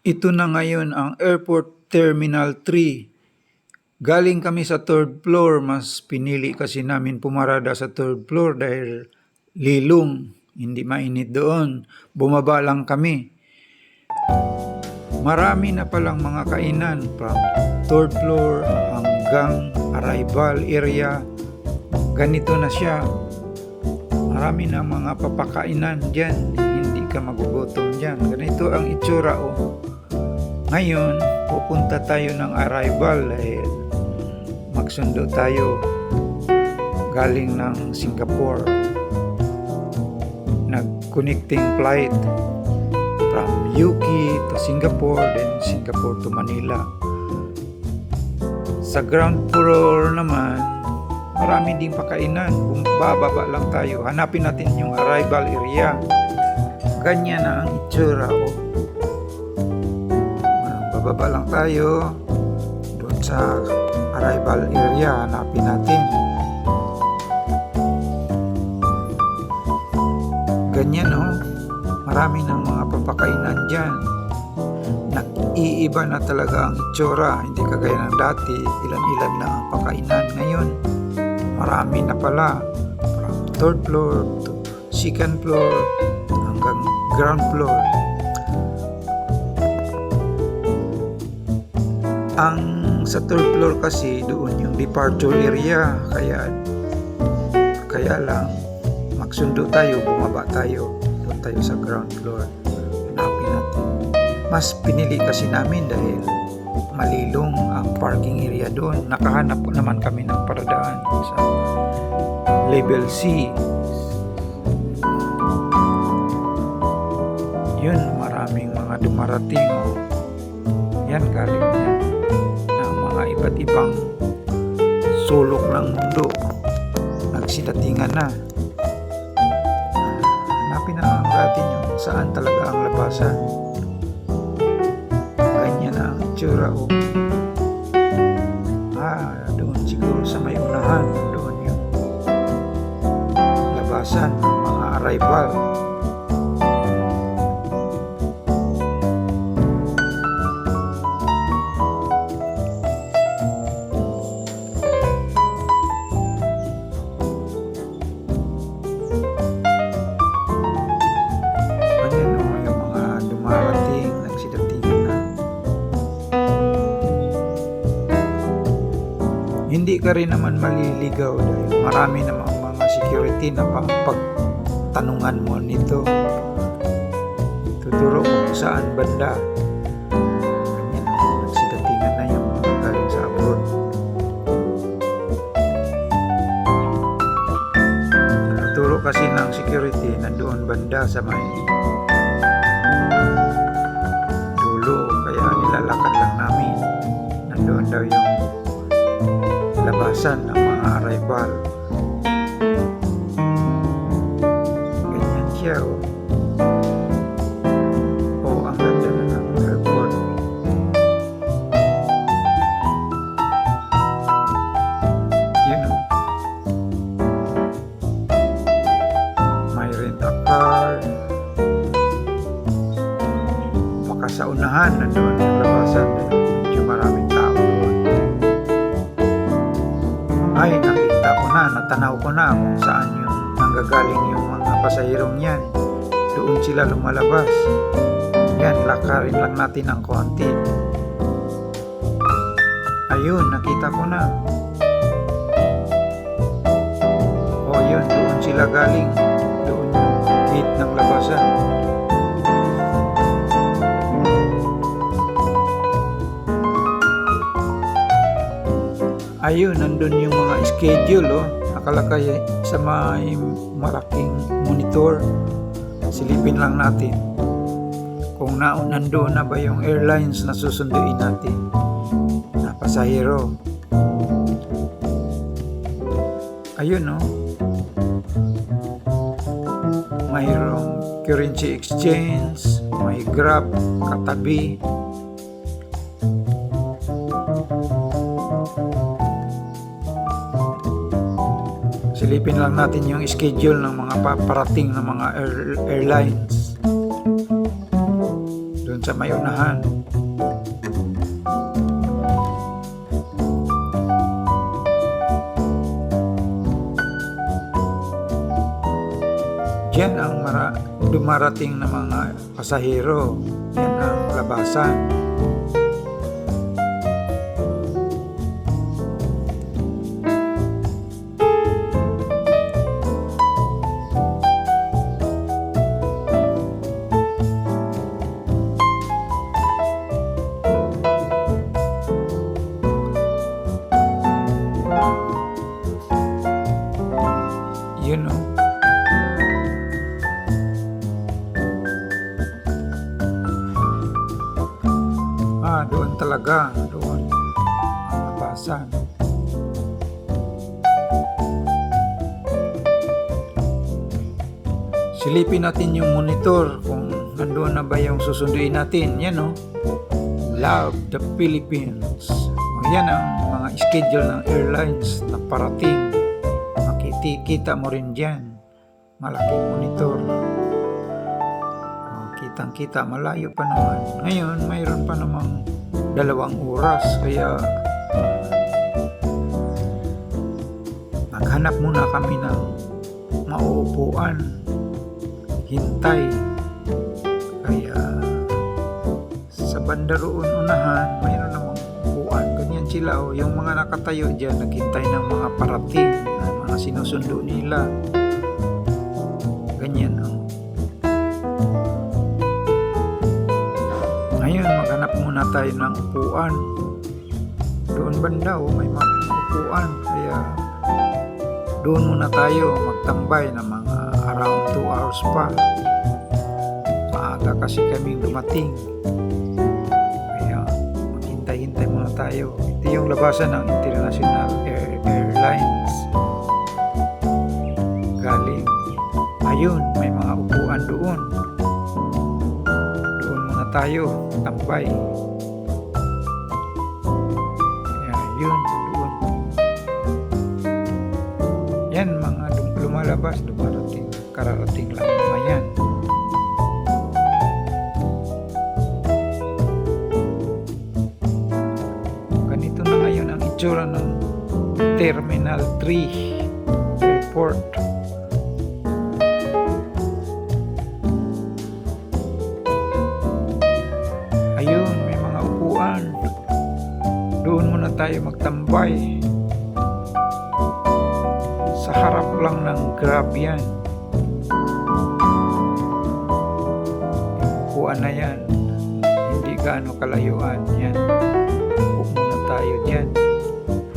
Ito na ngayon ang Airport Terminal 3. Galing kami sa 3rd floor, mas pinili kasi namin pumarada sa 3rd floor dahil lilong, hindi mainit doon. Bumaba lang kami. Marami na palang mga kainan from 3rd floor hanggang arrival area. Ganito na siya. Marami na mga papakainan dyan. Hindi ka magugutom dyan. Ganito ang itsura Ngayon, pupunta tayo ng arrival dahil magsundo tayo galing ng Singapore. Nag-connecting flight from UK to Singapore, then Singapore to Manila. Sa ground floor naman, marami ding pakainan. Kung bababa lang tayo, hanapin natin yung arrival area. Ganyan na ang itsura Bababa lang tayo doon sa arrival area, hanapin natin. Ganyan marami ng mga papakainan dyan. Nag-iiba na talaga ang itsura, hindi kagaya ng dati, ilan-ilan lang ang pakainan. Ngayon, marami na pala, from 3rd floor to 2nd floor hanggang ground floor. Ang sa 3rd floor kasi doon yung departure area, kaya lang magsundo tayo, bumaba tayo, doon tayo sa ground floor. Hanapin natin. Mas pinili kasi namin dahil malilong ang parking area doon. Nakahanap po naman kami ng paradaan sa level C. Yun, maraming mga dumarating. Yan, galing yan iba't ibang sulok ng mundo. Nagsidatingan na. Hanapin na natin yung saan talaga ang labasan. Ganyan na ang itsura doon siguro sa may unahan, doon yung labasan ng mga arrival. Hindi ka rin naman maliligaw dahil marami namang mga security na pagtanungan mo nito. Tuturo kung saan banda. Ganyan, nagsidatingan na yung mga galing sa abroad. Tuturo kasi ng security na doon banda sa may dulo, kaya nilalakad lang namin. Nandoon daw yung labasan ng mga arrival. Ganyan siya ang ganda na ng airport. Yun may rent a car. Baka sa unahan nandoon yung labasan dahil medyo maraming tao doon. Ay, nakita ko na, natanaw ko na kung saan yung nanggagaling yung mga pasahirong yan. Doon sila lumalabas. Yan, lakarin lang natin ng konti. Ayun, nakita ko na. Yun, doon sila galing. Doon yung gate ng labasan. Ayun, nandun yung mga schedule nakalagay sa may malaking monitor. Silipin lang natin kung nandoon na ba yung airlines na susunduin natin na pasahero. Ayun mayroong currency exchange, may Grab katabi. Silipin lang natin yung schedule ng mga paparating ng mga airlines. Doon sa may unahan. Diyan ang dumarating na mga pasahero. Yan ang labasan. Yun o. Doon talaga. Doon ang labasan. Silipin natin yung monitor kung nandoon na ba yung susunduin natin. Yan o. Love the Philippines. Yan ang mga schedule ng airlines na parating. Makikita mo rin dyan. Malaking monitor. Kitang-kita, malayo pa naman. Ngayon, mayroon pa namang 2 oras. Kaya naghanap muna kami ng mauupuan. Hintay. Kaya sa banda roon unahan, mayroon namang upuan. Ganyan sila. Yung mga nakatayo dyan, naghintay ng mga parating, mga sinusundo nila. Ganyan ang ngayon, maghanap muna tayo ng upuan. Doon banda, may mga upuan. Kaya doon muna tayo magtambay ng mga around 2 hours pa. Maaga kasi kaming dumating. Kaya maghintay-hintay muna tayo. Ito yung labasan ng International Airlines. Galing. Ayun, may mga upuan doon. Tayo tambay. Yun doon. Yan mga lumalabas, dumarating, kararating lang mga yan. Ganito na ngayon ang itsura ng Terminal 3 Airport. Ayun, may mga upuan. Doon muna tayo magtambay. Sa harap lang ng Grab yan. Yung upuan na yan, hindi gaano kalayuan yan. Upo muna tayo dyan.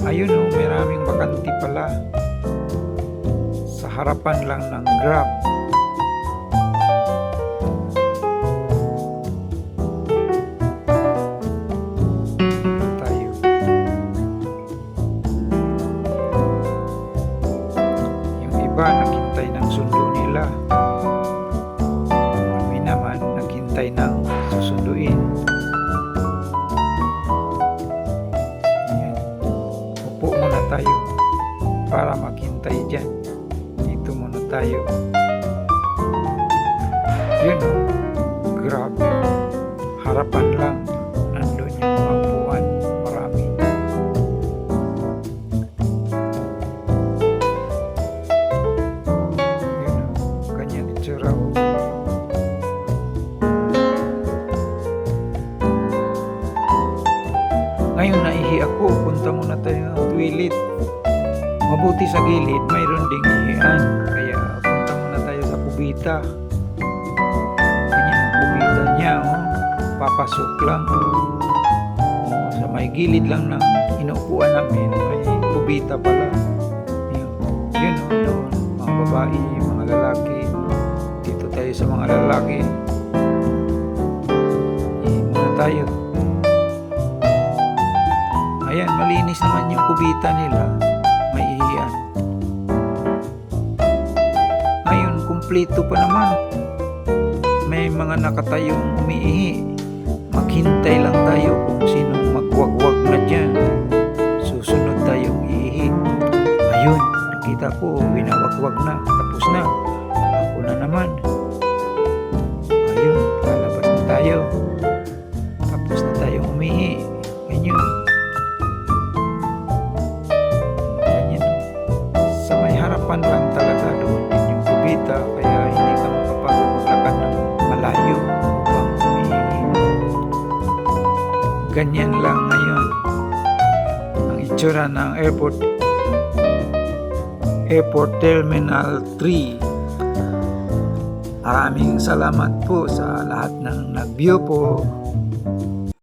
Ayun o, maraming bakanti pala. Sa harapan lang ng Grab. Naghintay ng sundo nila. Kami naman naghintay ng susunduin. Ayan. Upo muna tayo para maghintay dyan. Dito muna tayo. Yun o. Grabe. Harapan lang. Nandun yung mga upuan. Marami. Ngayon naihi ako, punta muna tayo ng toilet. Mabuti sa gilid, mayroon ding ihian. Kaya punta muna tayo sa kubita. Ganyan ang kubita niya, papasok lang. Sa may gilid lang ng inuupuan namin, may kubita pala. Yun doon, mga babae, mga lalaki. Dito tayo sa mga lalaki. Muna tayo. Ayan, malinis naman yung kubita nila. May ihian. Ngayon, kumpleto pa naman. May mga nakatayong umiihi. Maghintay lang tayo kung sinong magwagwag na dyan. Susunod tayong iihi. Ayun, nakita ko, winawagwag na. Tapos na. Ako na naman. Ayun, lalabas na tayo. harapan lang talaga doon din yung kubita, kaya hindi ka makapagod maglakad ng malayo upang ganyan lang ngayon ang itsura ng Airport Terminal 3. Maraming salamat po sa lahat ng nag-view po.